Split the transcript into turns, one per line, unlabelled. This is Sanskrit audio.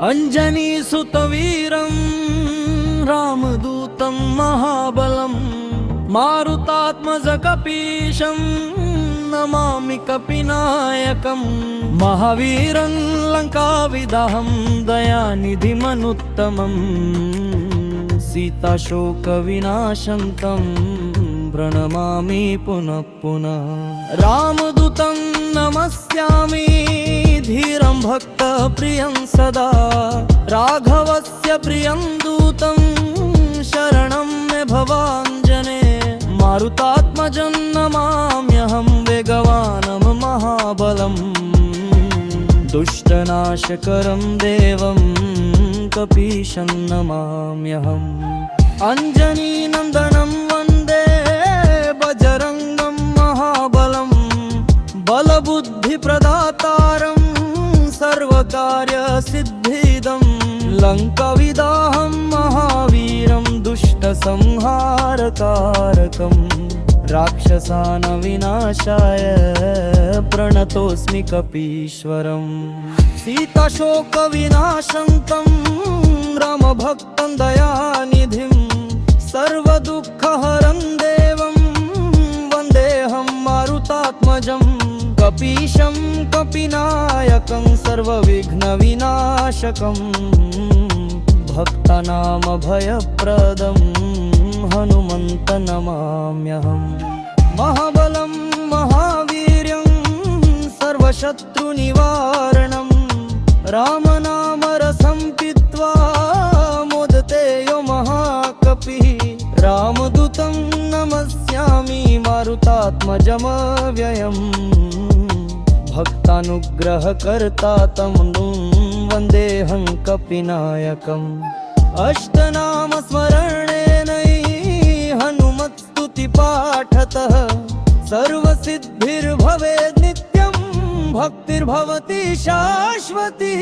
अंजनीसुतवीरं रामदूतं महाबलं मारुतात्मजकपीशं नमामि कपिनायकं महावीरं लङ्काविदाहं दयानिधिमनुत्तमं सीताशोकविनाशन्तं प्रणमामि पुनः पुनः। रामदूतं नमस्यामि धीरं भक्तप्रियं सदा राघवस्य प्रियं दूतं शरणं मे भवाञ्जने मारुतात्मजं नमाम्यहं वेगवानं महाबलं दुष्टनाशकरं देवं कपीशं नमाम्यहम् अंजनीनन्दनं वन्दे बजरङ्गं महाबलं बलबुद्धिप्रदातारं सर्वकार्यसिद्धिदं लङ्काविदाहं महावीरं दुष्टसंहारकारकं राक्षसानविनाशाय प्रणतोऽस्मि कपीश्वरम् सीताशोकविनाशन्तं रामभक्तं दयानिधिं सर्वदुःखहरं देवं वन्देऽहं मारुतात्मजं कपीशं कपिनायकं सर्वविघ्नविनाशकं भक्तानामभयप्रदं हनुमन्तं नमाम्यहम् महाबलं महावीर्यं सर्वशत्रुनिवारणं रामनामरसं पीत्वा मोदते यो महाकपिः रामदूतं नमस्यामि मारुतात्मजमव्ययम् भक्तानुग्रहकर्ता तं वन्देऽहं कपिनायकम् अष्टनामस्मरणेन हनुमत्स्तुतिपाठतः सर्वसिद्धिर्भवेत् नित्यं भक्तिर्भवति शाश्वती।